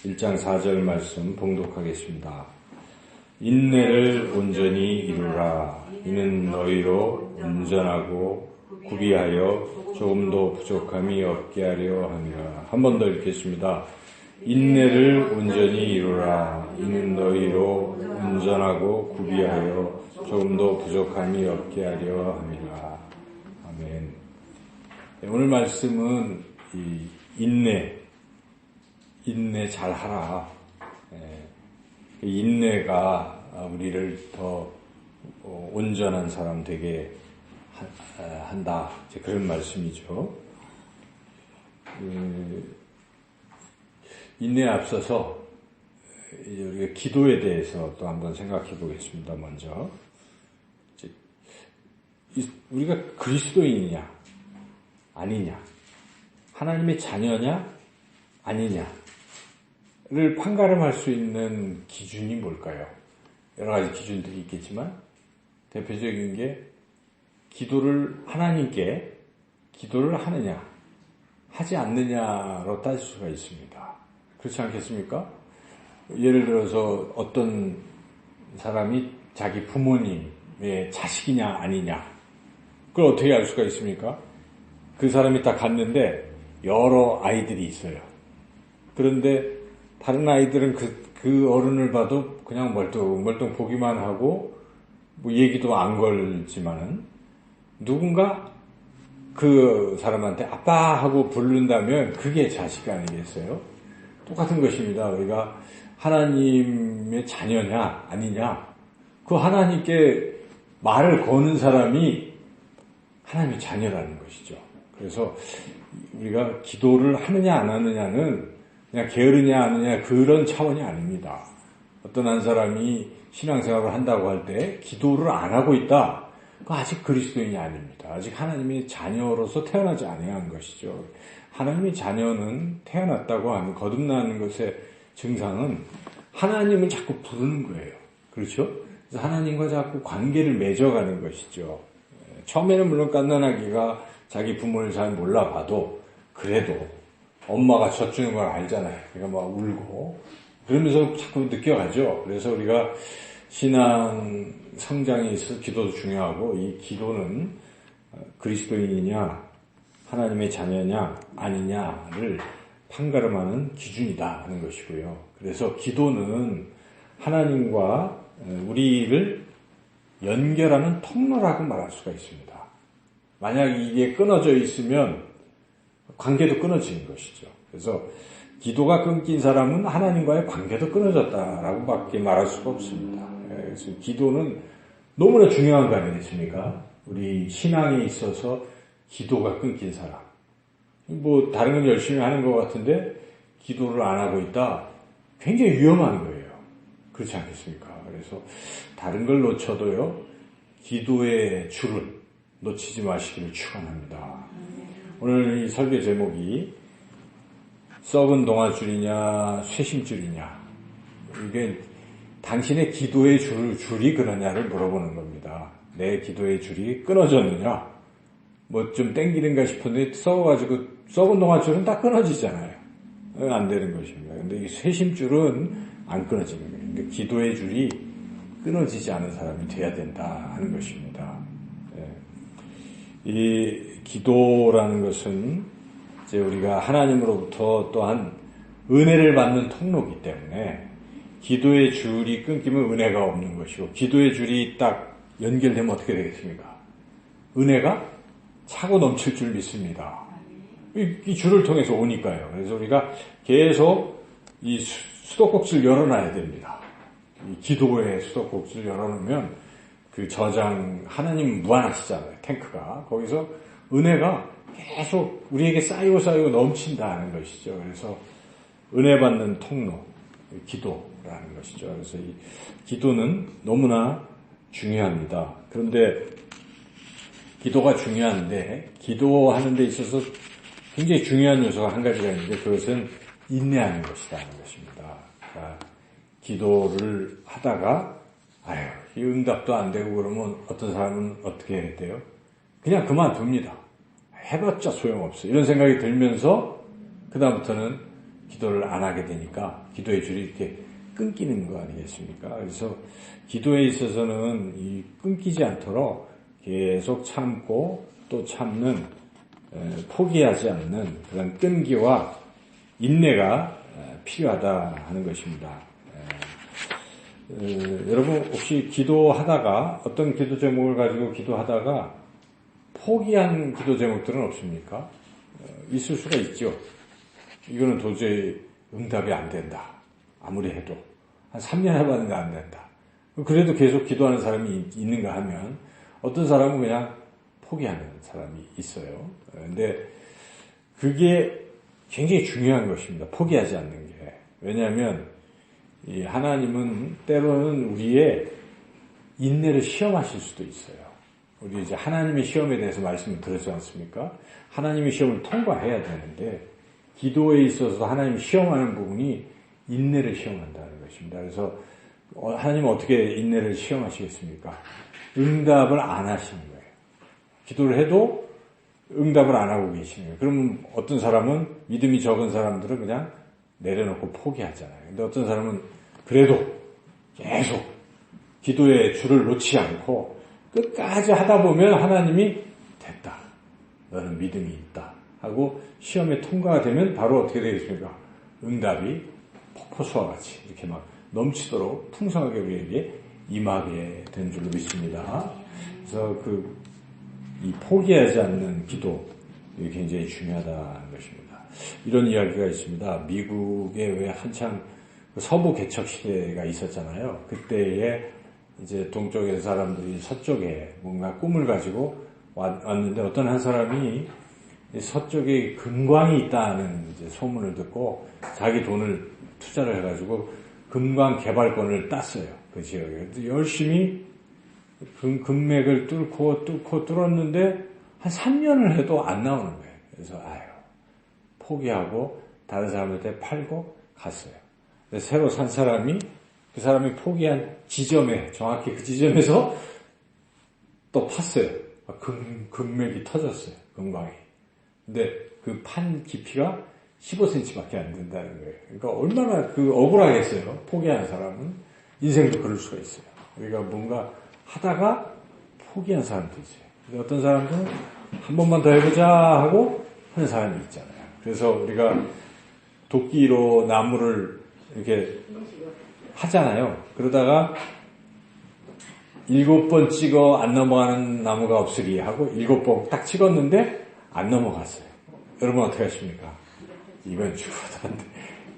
1장 4절 말씀 봉독하겠습니다. 인내를 온전히 이루라. 이는 너희로 온전하고 구비하여 조금도 부족함이 없게 하려 함이라. 한 번 더 읽겠습니다. 인내를 온전히 이루라. 이는 너희로 온전하고 구비하여 조금도 부족함이 없게 하려 함이라. 아멘. 오늘 말씀은 이 인내 잘하라. 인내가 우리를 더 온전한 사람 되게 한다. 그런 말씀이죠. 인내에 앞서서 우리가 기도에 대해서 또 한번 생각해 보겠습니다. 먼저 우리가 그리스도인이냐 아니냐, 하나님의 자녀냐 아니냐를 판가름할 수 있는 기준이 뭘까요? 여러 가지 기준들이 있겠지만 대표적인 게 기도를 하나님께 기도를 하느냐 하지 않느냐로 따질 수가 있습니다. 그렇지 않겠습니까? 예를 들어서 어떤 사람이 자기 부모님의 자식이냐 아니냐, 그걸 어떻게 알 수가 있습니까? 그 사람이 딱 갔는데 여러 아이들이 있어요. 그런데 다른 아이들은 그 어른을 봐도 그냥 멀뚱 보기만 하고 뭐 얘기도 안 걸지만은 누군가 그 사람한테 아빠 하고 부른다면 그게 자식 아니겠어요? 똑같은 것입니다. 우리가 하나님의 자녀냐 아니냐, 그 하나님께 말을 거는 사람이 하나님의 자녀라는 것이죠. 그래서 우리가 기도를 하느냐 안 하느냐는 그냥 게으르냐 하느냐 그런 차원이 아닙니다. 어떤 한 사람이 신앙생활을 한다고 할 때 기도를 안 하고 있다, 그거 아직 그리스도인이 아닙니다. 아직 하나님의 자녀로서 태어나지 아니한 것이죠. 하나님의 자녀는 태어났다고 하면 거듭나는 것의 증상은 하나님을 자꾸 부르는 거예요. 그렇죠? 그래서 하나님과 자꾸 관계를 맺어가는 것이죠. 처음에는 물론 갓난아기가 자기 부모를 잘 몰라봐도 그래도 엄마가 젖주는 걸 알잖아요. 그러니까 막 울고 그러면서 자꾸 느껴가죠. 그래서 우리가 신앙 성장에 있어서 기도도 중요하고, 이 기도는 그리스도인이냐 하나님의 자녀냐 아니냐를 판가름하는 기준이다 하는 것이고요. 그래서 기도는 하나님과 우리를 연결하는 통로라고 말할 수가 있습니다. 만약 이게 끊어져 있으면 관계도 끊어지는 것이죠. 그래서 기도가 끊긴 사람은 하나님과의 관계도 끊어졌다라고 밖에 말할 수가 없습니다. 그래서 기도는 너무나 중요한 거 아니겠습니까? 우리 신앙에 있어서 기도가 끊긴 사람, 뭐 다른 건 열심히 하는 것 같은데 기도를 안 하고 있다, 굉장히 위험한 거예요. 그렇지 않겠습니까? 그래서 다른 걸 놓쳐도요, 기도의 줄을 놓치지 마시기를 축원합니다. 오늘 이 설교 제목이 썩은 동아줄이냐 쇠심줄이냐, 이게 당신의 기도의 줄이 그러냐를 물어보는 겁니다. 내 기도의 줄이 끊어졌느냐, 뭐 좀 땡기는가 싶은데 썩어가지고 썩은 동아줄은 다 끊어지잖아요. 안 되는 것입니다. 근데 이 쇠심줄은 안 끊어지는 거예요. 그러니까 기도의 줄이 끊어지지 않은 사람이 돼야 된다 하는 것입니다. 이 기도라는 것은 이제 우리가 하나님으로부터 또한 은혜를 받는 통로이기 때문에 기도의 줄이 끊기면 은혜가 없는 것이고, 기도의 줄이 딱 연결되면 어떻게 되겠습니까? 은혜가 차고 넘칠 줄 믿습니다. 이 줄을 통해서 오니까요. 그래서 우리가 계속 이 수도꼭지를 열어놔야 됩니다. 이 기도의 수도꼭지를 열어놓으면 그 저장, 하나님 무한하시잖아요. 탱크가. 거기서 은혜가 계속 우리에게 쌓이고 넘친다는 것이죠. 그래서 은혜 받는 통로, 기도라는 것이죠. 그래서 이 기도는 너무나 중요합니다. 그런데 기도가 중요한데, 기도하는 데 있어서 굉장히 중요한 요소가 한 가지가 있는데, 그것은 인내하는 것이라는 것입니다. 그러니까 기도를 하다가 이 응답도 안 되고 그러면 어떤 사람은 어떻게 해야 돼요? 그냥 그만둡니다. 해봤자 소용없어. 이런 생각이 들면서 그 다음부터는 기도를 안 하게 되니까 기도의 줄이 이렇게 끊기는 거 아니겠습니까? 그래서 기도에 있어서는 이 끊기지 않도록 계속 참고 또 참는 포기하지 않는 그런 끈기와 인내가 필요하다 하는 것입니다. 여러분 혹시 기도하다가 어떤 기도 제목을 가지고 기도하다가 포기한 기도 제목들은 없습니까? 있을 수가 있죠. 이거는 도저히 응답이 안 된다. 아무리 해도 한 3년 해봤는데 안 된다. 그래도 계속 기도하는 사람이 있는가 하면 어떤 사람은 그냥 포기하는 사람이 있어요. 근데 그게 굉장히 중요한 것입니다. 포기하지 않는 게. 왜냐하면 이 하나님은 때로는 우리의 인내를 시험하실 수도 있어요. 우리 이제 하나님의 시험에 대해서 말씀을 드렸지 않습니까? 하나님의 시험을 통과해야 되는데 기도에 있어서 하나님이 시험하는 부분이 인내를 시험한다는 것입니다. 그래서 하나님은 어떻게 인내를 시험하시겠습니까? 응답을 안 하시는 거예요. 기도를 해도 응답을 안 하고 계시는 거예요. 그러면 어떤 사람은 믿음이 적은 사람들은 그냥 내려놓고 포기하잖아요. 근데 어떤 사람은 그래도 계속 기도의 줄을 놓지 않고 끝까지 하다 보면 하나님이 됐다. 너는 믿음이 있다. 하고 시험에 통과가 되면 바로 어떻게 되겠습니까? 응답이 폭포수와 같이 이렇게 막 넘치도록 풍성하게 우리에게 임하게 된 줄로 믿습니다. 그래서 이 포기하지 않는 기도, 이게 굉장히 중요하다는 것입니다. 이런 이야기가 있습니다. 미국에 왜 한창 서부 개척 시대가 있었잖아요. 그때에 이제 동쪽의 사람들이 서쪽에 뭔가 꿈을 가지고 왔는데 어떤 한 사람이 서쪽에 금광이 있다는 이제 소문을 듣고 자기 돈을 투자를 해가지고 금광 개발권을 땄어요. 그 지역에. 열심히 금맥을 뚫었는데 한 3년을 해도 안 나오는 거예요. 그래서 포기하고 다른 사람한테 팔고 갔어요. 새로 산 사람이 그 사람이 포기한 지점에 정확히 그 지점에서 또 팠어요. 금맥이 터졌어요. 금광이. 근데 그 판 깊이가 15cm밖에 안 된다는 거예요. 그러니까 얼마나 억울하겠어요. 포기하는 사람은. 인생도 그럴 수가 있어요. 우리가 뭔가 하다가 포기한 사람도 있어요. 근데 어떤 사람들은 한 번만 더 해보자 하고 하는 사람이 있잖아요. 그래서 우리가 도끼로 나무를 이렇게 하잖아요. 그러다가 7번 찍어 안 넘어가는 나무가 없으리 하고 7번 딱 찍었는데 안 넘어갔어요. 여러분 어떻게 하십니까? 이건 죽어도 안 돼.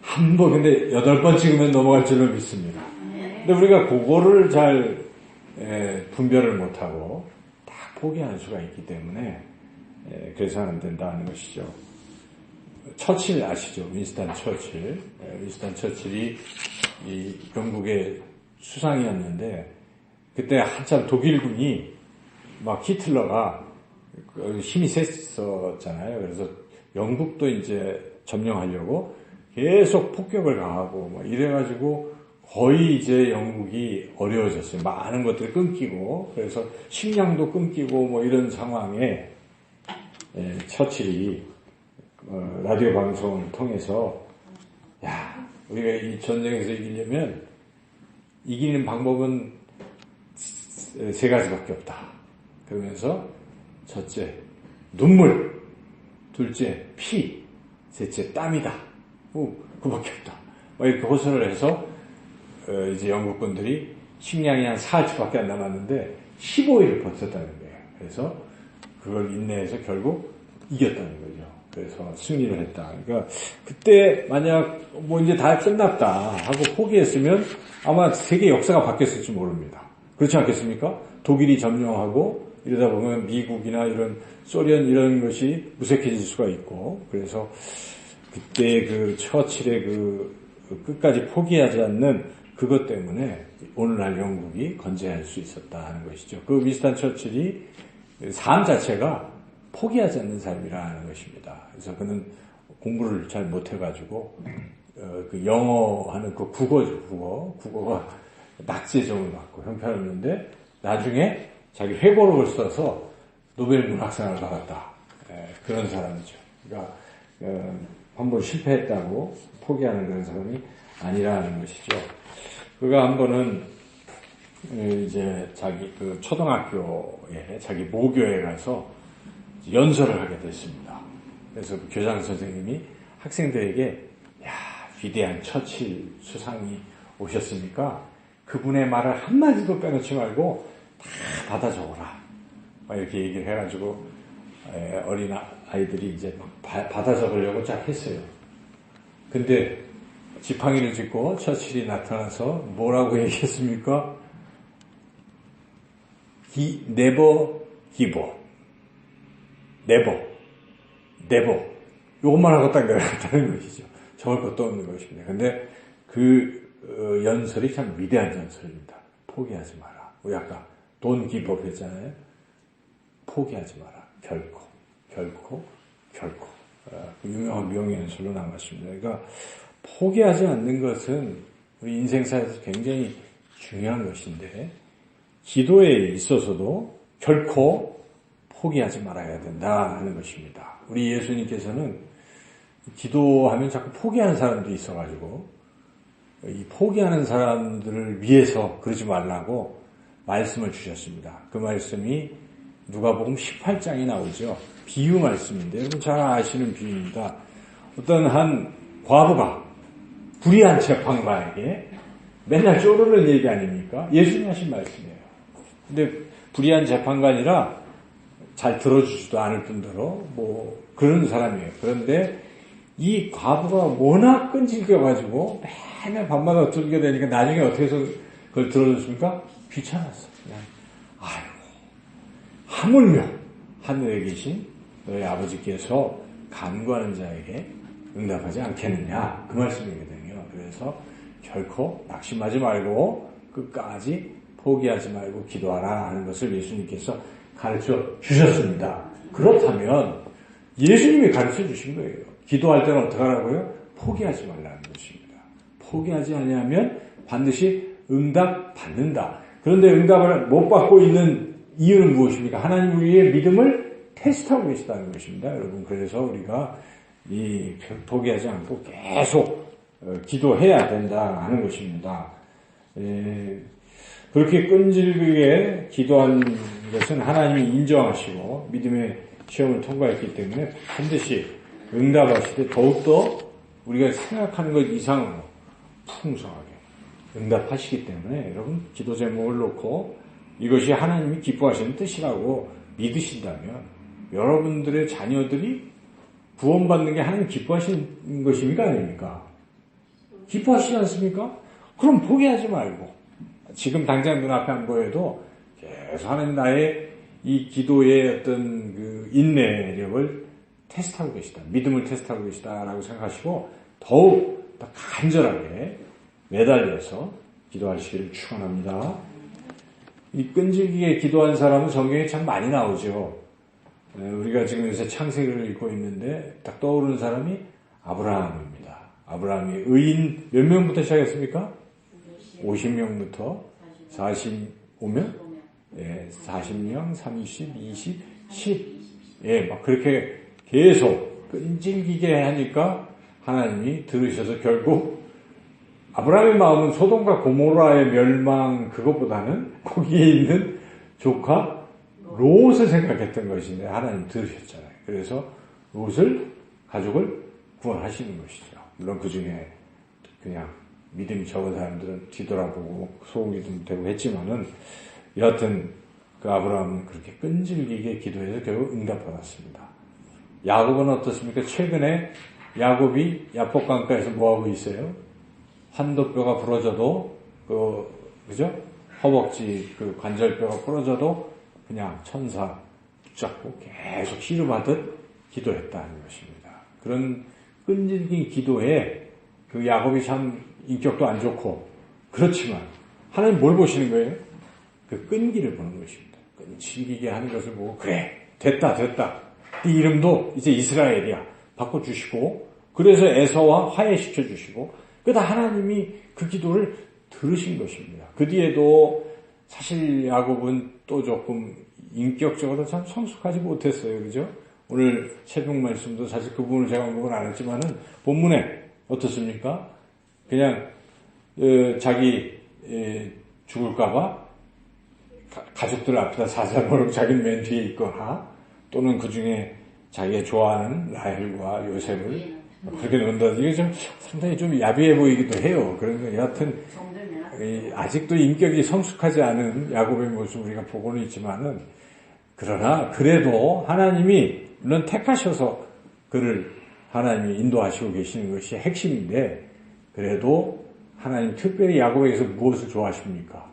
한 번 근데 8번 찍으면 넘어갈 줄로 믿습니다. 근데 우리가 그거를 잘 분별을 못하고 다 포기하는 수가 있기 때문에 그래서 안 된다는 것이죠. 처칠 아시죠? 윈스턴 처칠. 윈스턴 처칠이 이 영국의 수상이었는데 그때 한참 독일군이 막 히틀러가 힘이 셌었잖아요. 그래서 영국도 이제 점령하려고 계속 폭격을 가하고 뭐 이래가지고 거의 이제 영국이 어려워졌어요. 많은 것들이 끊기고 그래서 식량도 끊기고 뭐 이런 상황에 처칠이 라디오 방송을 통해서 우리가 이 전쟁에서 이기려면 이기는 방법은 3가지밖에 없다. 그러면서 첫째 눈물, 둘째 피, 셋째 땀이다. 그밖에 없다. 이렇게 호소를 해서 이제 영국군들이 식량이 한 4주밖에 안 남았는데 15일을 버텼다는 거예요. 그래서 그걸 인내해서 결국 이겼다는 거죠. 그래서 승리를 했다. 그러니까 그때 만약 뭐 이제 다 끝났다 하고 포기했으면 아마 세계 역사가 바뀌었을지 모릅니다. 그렇지 않겠습니까? 독일이 점령하고 이러다 보면 미국이나 이런 소련 이런 것이 무색해질 수가 있고 그래서 그때 그 처칠의 끝까지 포기하지 않는 그것 때문에 오늘날 영국이 건재할 수 있었다 하는 것이죠. 그 윈스턴 처칠이 삶 자체가 포기하지 않는 삶이라는 것입니다. 그래서 그는 공부를 잘 못해가지고 그 영어 하는 그 국어죠. 국어가 낙제점을 받고 형편없는데 나중에 자기 회고록을 써서 노벨 문학상을 받았다. 그런 사람이죠. 그러니까 한번 실패했다고 포기하는 그런 사람이 아니라는 것이죠. 그가 한 번은 이제 자기 그 초등학교에 자기 모교에 가서 연설을 하게 됐습니다. 그래서 그 교장 선생님이 학생들에게 야, 위대한 처칠 수상이 오셨으니까 그분의 말을 한마디도 빼놓지 말고 다 받아 적어라. 막 이렇게 얘기를 해가지고 어린 아이들이 이제 막 받아 적으려고 쫙 했어요. 근데 지팡이를 짚고 처칠이 나타나서 뭐라고 얘기했습니까? never give up. never. 요것만 하고 딱 내려갔다는 것이죠. 적을 것도 없는 것입니다. 근데 그 연설이 참 위대한 연설입니다. 포기하지 마라. 우리 아까 don't give up 했잖아요. 포기하지 마라. 결코. 유명한 명연설로 남았습니다. 그러니까 포기하지 않는 것은 우리 인생사에서 굉장히 중요한 것인데 기도에 있어서도 결코 포기하지 말아야 된다 하는 것입니다. 우리 예수님께서는 기도하면 자꾸 포기하는 사람도 있어가지고 이 포기하는 사람들을 위해서 그러지 말라고 말씀을 주셨습니다. 그 말씀이 누가복음 18장에 나오죠. 비유 말씀인데 여러분 잘 아시는 비유입니다. 어떤 한 과부가 불의한 재판관에게 맨날 쪼르는 얘기 아닙니까? 예수님 하신 말씀이에요. 근데 불의한 재판관이라 잘 들어주지도 않을 뿐더러 뭐 그런 사람이에요. 그런데 이 과부가 워낙 끈질겨가지고 맨날 밤마다 들게 되니까 나중에 어떻게 해서 그걸 들어줬습니까? 귀찮았어. 그냥 아이고 하물며 하늘에 계신 너희 아버지께서 간구하는 자에게 응답하지 않겠느냐 그 말씀이거든요. 그래서 결코 낙심하지 말고 끝까지 포기하지 말고 기도하라 하는 것을 예수님께서 가르쳐 주셨습니다. 그렇다면 예수님이 가르쳐 주신 거예요. 기도할 때는 어떻게 하라고요? 포기하지 말라는 것입니다. 포기하지 않으면 반드시 응답 받는다. 그런데 응답을 못 받고 있는 이유는 무엇입니까? 하나님 우리의 믿음을 테스트하고 계시다는 것입니다. 여러분 그래서 우리가 이 포기하지 않고 계속 기도해야 된다 하는 것입니다. 그렇게 끈질기게 기도한 것은 하나님이 인정하시고 믿음의 시험을 통과했기 때문에 반드시 응답하실 때 더욱더 우리가 생각하는 것 이상으로 풍성하게 응답하시기 때문에 여러분 기도 제목을 놓고 이것이 하나님이 기뻐하시는 뜻이라고 믿으신다면 여러분들의 자녀들이 구원받는 게 하나님 기뻐하시는 것입니까? 아닙니까? 기뻐하시지 않습니까? 그럼 포기하지 말고 지금 당장 눈앞에 안 보여도 계속 하나님 나의 이 기도의 어떤 그 인내력을 테스트하고 계시다. 믿음을 테스트하고 계시다라고 생각하시고 더욱 더 간절하게 매달려서 기도하시기를 축원합니다. 이 끈질기게 기도한 사람은 성경에 참 많이 나오죠. 우리가 지금 요새 창세기를 읽고 있는데 딱 떠오르는 사람이 아브라함입니다. 아브라함이 의인 몇 명부터 시작했습니까? 50명부터 45명? 예, 40명, 30, 20, 10. 예, 막 그렇게 계속 끈질기게 하니까 하나님이 들으셔서 결국 아브라함의 마음은 소돔과 고모라의 멸망 그것보다는 거기에 있는 조카 롯을 생각했던 것인데 하나님 들으셨잖아요. 그래서 롯을 가족을 구원하시는 것이죠. 물론 그 중에 그냥 믿음이 적은 사람들은 뒤돌아보고 소고기 좀 되고 했지만은 여하튼 그 아브라함은 그렇게 끈질기게 기도해서 결국 응답받았습니다. 야곱은 어떻습니까? 최근에 야곱이 야복강가에서 뭐하고 있어요? 환도뼈가 부러져도 그죠? 허벅지 그 관절뼈가 부러져도 그냥 천사 붙잡고 계속 치료받듯 기도했다는 것입니다. 그런 끈질긴 기도에 그 야곱이 참 인격도 안 좋고 그렇지만 하나님 뭘 보시는 거예요? 그 끈기를 보는 것입니다. 끈질기게 하는 것을 보고 그래 됐다 네 이름도 이제 이스라엘이야 바꿔주시고 그래서 에서와 화해시켜 주시고 그다 하나님이 그 기도를 들으신 것입니다. 그 뒤에도 사실 야곱은 또 조금 인격적으로 참 성숙하지 못했어요. 그죠? 오늘 새벽 말씀도 사실 그 부분을 제가 언급을 안 했지만은 본문에 어떻습니까? 그냥 자기 죽을까봐 가족들 앞에다 사자모로 자기는 맨 뒤에 있거나 또는 그 중에 자기가 좋아하는 라헬과 요셉을 그렇게 논다. 이게 좀 상당히 좀 야비해 보이기도 해요. 그러니까 여하튼 아직도 인격이 성숙하지 않은 야곱의 모습 우리가 보고는 있지만은 그러나 그래도 하나님이 물론 택하셔서 그를 하나님이 인도하시고 계시는 것이 핵심인데 그래도 하나님 특별히 야곱에게서 무엇을 좋아하십니까?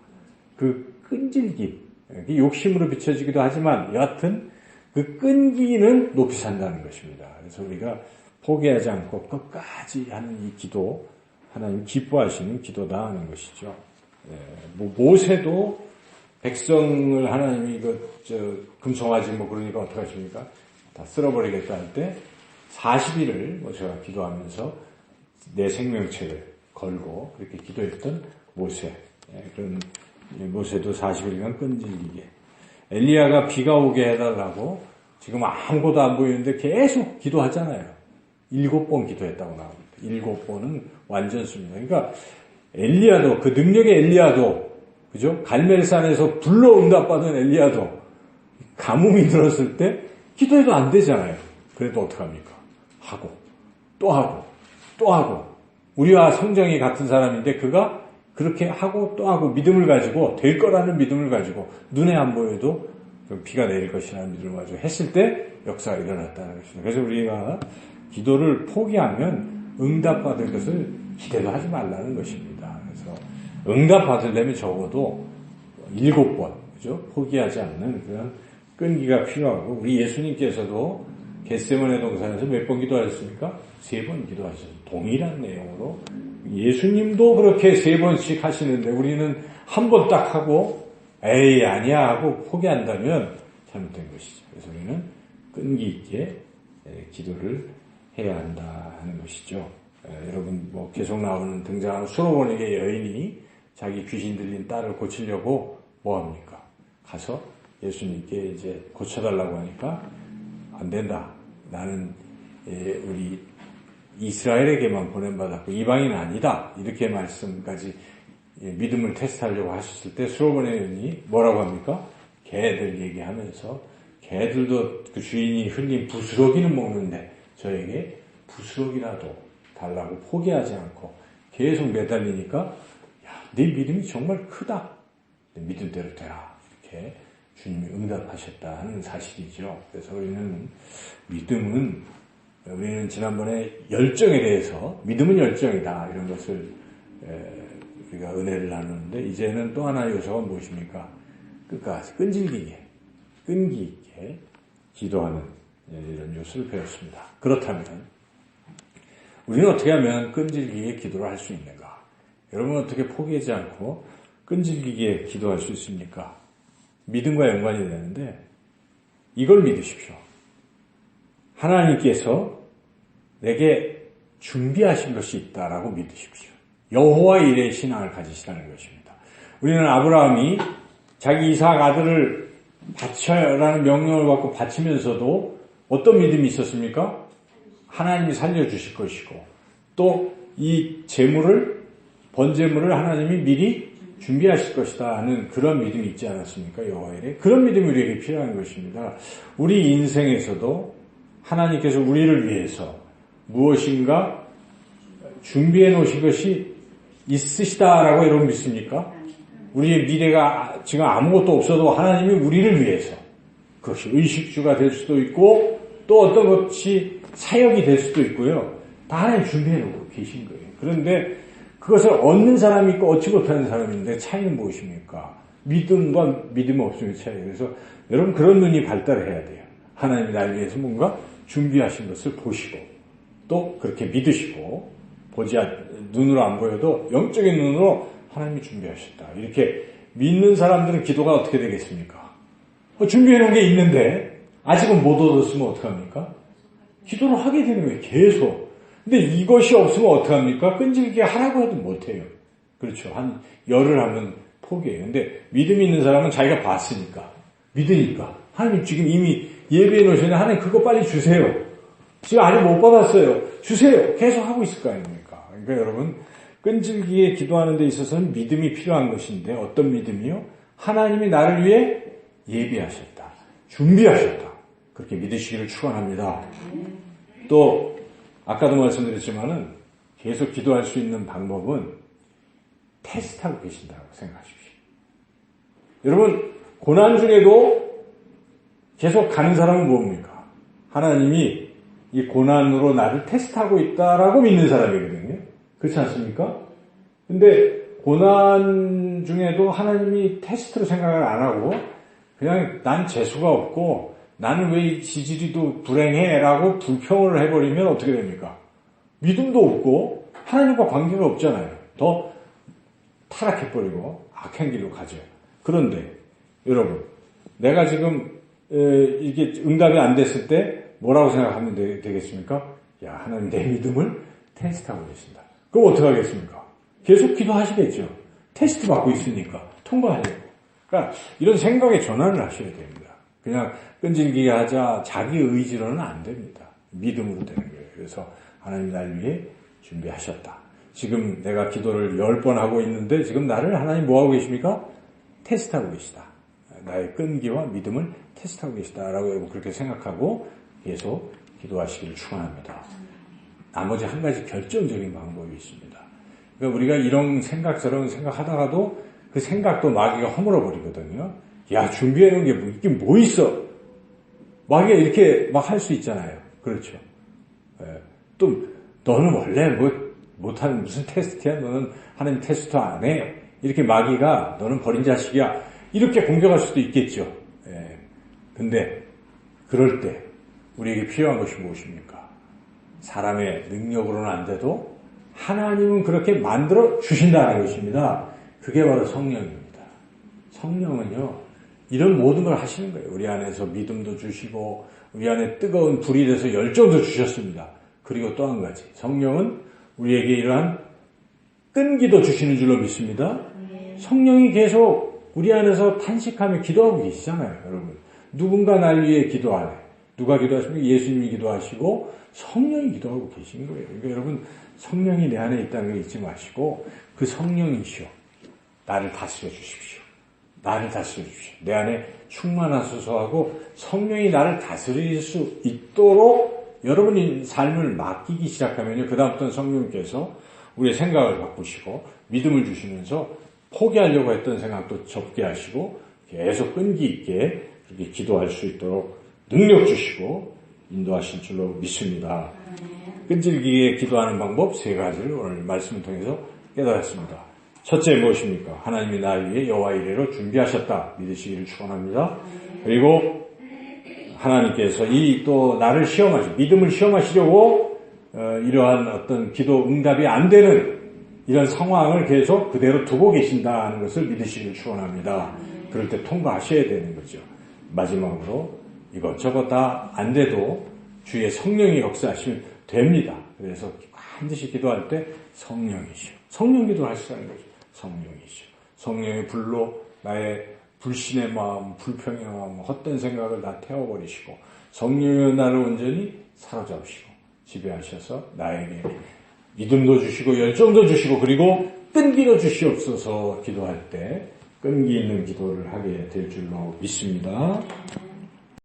그 끈질김, 욕심으로 비춰지기도 하지만 여하튼 그 끈기는 높이 산다는 것입니다. 그래서 우리가 포기하지 않고 끝까지 하는 이 기도, 하나님 기뻐하시는 기도다 하는 것이죠. 모세도 백성을 하나님이 금송아지 그러니까 어떡하십니까? 다 쓸어버리겠다 할 때 40일을 모세가 기도하면서 내 생명책을 걸고 그렇게 기도했던 모세. 그런 모세도 40일간 끈질기게. 엘리야가 비가 오게 해달라고 지금 아무것도 안 보이는데 계속 기도하잖아요. 7번 기도했다고 나옵니다. 7번은 완전수입니다. 그러니까 엘리야도 그 능력의 엘리야도 그죠? 갈멜산에서 불러 응답받은 엘리야도 가뭄이 들었을 때 기도해도 안 되잖아요. 그래도 어떡합니까? 하고 또 하고 또 하고 우리와 성정이 같은 사람인데 그가 그렇게 하고 또 하고 믿음을 가지고 될 거라는 믿음을 가지고 눈에 안 보여도 비가 내릴 것이라는 믿음을 가지고 했을 때 역사가 일어났다는 것입니다. 그래서 우리가 기도를 포기하면 응답받을 것을 기대도 하지 말라는 것입니다. 그래서 응답받으려면 적어도 7번, 그죠? 포기하지 않는 그런 끈기가 필요하고, 우리 예수님께서도 겟세마네 동산에서 몇 번 기도하셨습니까? 3번 기도하셨어요. 동일한 내용으로. 예수님도 그렇게 3번씩 하시는데, 우리는 한 번 딱 하고, 에이, 아니야 하고 포기한다면 잘못된 것이죠. 그래서 우리는 끈기 있게 기도를 해야 한다 하는 것이죠. 여러분 계속 나오는 등장하는 수로보니게 여인이 자기 귀신 들린 딸을 고치려고 뭐합니까? 가서 예수님께 이제 고쳐달라고 하니까 안 된다. 나는 우리 이스라엘에게만 보낸받았고 이방인은 아니다. 이렇게 말씀까지 믿음을 테스트하려고 하셨을 때 수로보니 여인이 뭐라고 합니까? 개들 얘기하면서 개들도 그 주인이 흘린 부스러기는 먹는데 저에게 부스러기라도 달라고 포기하지 않고 계속 매달리니까 야, 네 믿음이 정말 크다. 내 믿음대로 되라. 이렇게 주님이 응답하셨다 하는 사실이죠. 그래서 우리는 지난번에 열정에 대해서 믿음은 열정이다 이런 것을 우리가 은혜를 나누는데 이제는 또 하나의 요소가 무엇입니까? 끝까지 끈질기게 끈기 있게 기도하는 이런 요소를 배웠습니다. 그렇다면 우리는 어떻게 하면 끈질기게 기도를 할 수 있는가? 여러분은 어떻게 포기하지 않고 끈질기게 기도할 수 있습니까? 믿음과 연관이 되는데 이걸 믿으십시오. 하나님께서 내게 준비하신 것이 있다라고 믿으십시오. 여호와 일의 신앙을 가지시라는 것입니다. 우리는 아브라함이 자기 이삭 아들을 바쳐라는 명령을 받고 바치면서도 어떤 믿음이 있었습니까? 하나님이 살려주실 것이고 또 이 번제물을 하나님이 미리 준비하실 것이다 하는 그런 믿음이 있지 않았습니까? 여호와 일에. 그런 믿음이 우리에게 필요한 것입니다. 우리 인생에서도 하나님께서 우리를 위해서 무엇인가 준비해 놓으신 것이 있으시다라고 여러분 믿습니까? 우리의 미래가 지금 아무것도 없어도 하나님이 우리를 위해서 그것이 의식주가 될 수도 있고 또 어떤 것이 사역이 될 수도 있고요. 다 하나님 준비해 놓고 계신 거예요. 그런데 그것을 얻는 사람이 있고 얻지 못하는 사람이 있는데 차이는 무엇입니까? 믿음과 믿음 없음의 차이예요. 그래서 여러분 그런 눈이 발달해야 돼요. 하나님이 날 위해서 뭔가 준비하신 것을 보시고 또 그렇게 믿으시고 눈으로 안 보여도 영적인 눈으로 하나님이 준비하셨다. 이렇게 믿는 사람들은 기도가 어떻게 되겠습니까? 준비해 놓은 게 있는데 아직은 못 얻었으면 어떡합니까? 기도를 하게 되는 거예요. 계속. 근데 이것이 없으면 어떡합니까? 끈질기게 하라고 해도 못해요. 그렇죠. 한 열흘 하면 포기해요. 근데 믿음이 있는 사람은 자기가 봤으니까 믿으니까 하나님 지금 이미 예비해 놓으셨는데 하나님 그거 빨리 주세요. 지금 아직 못 받았어요. 주세요. 계속 하고 있을 거 아닙니까? 그러니까 여러분 끈질기게 기도하는 데 있어서는 믿음이 필요한 것인데 어떤 믿음이요? 하나님이 나를 위해 예비하셨다. 준비하셨다. 그렇게 믿으시기를 축원합니다. 또 아까도 말씀드렸지만은 계속 기도할 수 있는 방법은 테스트하고 계신다고 생각하십시오. 여러분 고난 중에도 계속 가는 사람은 뭡니까? 하나님이 이 고난으로 나를 테스트하고 있다라고 믿는 사람이거든요. 그렇지 않습니까? 근데 고난 중에도 하나님이 테스트로 생각을 안 하고 그냥 난 재수가 없고 나는 왜 이 지지리도 불행해 라고 불평을 해버리면 어떻게 됩니까? 믿음도 없고 하나님과 관계가 없잖아요. 더 타락해버리고 악한 길로 가죠. 그런데 여러분 내가 지금 이게 응답이 안 됐을 때 뭐라고 생각하면 되겠습니까? 야 하나님 내 믿음을 테스트하고 계신다. 그럼 어떻게 하겠습니까? 계속 기도하시겠죠. 테스트 받고 있으니까 통과하려고. 그러니까 이런 생각의 전환을 하셔야 됩니다. 그냥 끈질기게 하자 자기 의지로는 안 됩니다. 믿음으로 되는 거예요. 그래서 하나님 날 위해 준비하셨다. 지금 내가 기도를 10번 하고 있는데 지금 나를 하나님 뭐하고 계십니까? 테스트하고 계시다. 나의 끈기와 믿음을 테스트하고 계시다라고 여러분 그렇게 생각하고 계속 기도하시기를 축원합니다. 나머지 한 가지 결정적인 방법이 있습니다. 그러니까 우리가 이런 생각 저런 생각 하다가도 그 생각도 마귀가 허물어 버리거든요. 야 준비해 놓은 게 이게 뭐 있어? 마귀가 이렇게 막 할 수 있잖아요. 그렇죠. 또 너는 원래 뭐 못하는 무슨 테스트야? 너는 하나님 테스트 안 해? 이렇게 마귀가 너는 버린 자식이야. 이렇게 공격할 수도 있겠죠. 근데 그럴 때 우리에게 필요한 것이 무엇입니까? 사람의 능력으로는 안 돼도 하나님은 그렇게 만들어 주신다는 것입니다. 그게 바로 성령입니다. 성령은요, 이런 모든 걸 하시는 거예요. 우리 안에서 믿음도 주시고, 우리 안에 뜨거운 불이 돼서 열정도 주셨습니다. 그리고 또 한 가지, 성령은 우리에게 이러한 끈기도 주시는 줄로 믿습니다. 성령이 계속 우리 안에서 탄식하며 기도하고 계시잖아요, 여러분. 누군가 날 위해 기도하네. 누가 기도하십니까? 예수님이 기도하시고 성령이 기도하고 계신 거예요. 그러니까 여러분 성령이 내 안에 있다는 걸 잊지 마시고 그 성령이시오. 나를 다스려 주십시오. 나를 다스려 주십시오. 내 안에 충만하소서 하고 성령이 나를 다스릴 수 있도록 여러분이 삶을 맡기기 시작하면요. 그 다음부터는 성령께서 우리의 생각을 바꾸시고 믿음을 주시면서 포기하려고 했던 생각도 접게 하시고 계속 끈기 있게 그렇게 기도할 수 있도록 능력 주시고 인도하실 줄로 믿습니다. 끈질기게 기도하는 방법 3가지를 오늘 말씀을 통해서 깨달았습니다. 첫째 무엇입니까? 하나님이 나를 위해 여호와 이레로 준비하셨다. 믿으시기를 축원합니다. 그리고 하나님께서 이 또 나를 믿음을 시험하시려고 이러한 어떤 기도 응답이 안 되는 이런 상황을 계속 그대로 두고 계신다는 것을 믿으시기를 축원합니다. 그럴 때 통과하셔야 되는 거죠. 마지막으로 이것저것 다 안 돼도 주의 성령이 역사하시면 됩니다. 그래서 반드시 기도할 때 성령이시오. 성령 기도를 하시라는 거죠. 성령이시오. 성령의 불로 나의 불신의 마음, 불평의 마음, 헛된 생각을 다 태워버리시고 성령의 나를 온전히 사로잡으시고 지배하셔서 나에게 믿음도 주시고 열정도 주시고 그리고 끈기도 주시옵소서 기도할 때 끈기 있는 기도를 하게 될 줄로 믿습니다.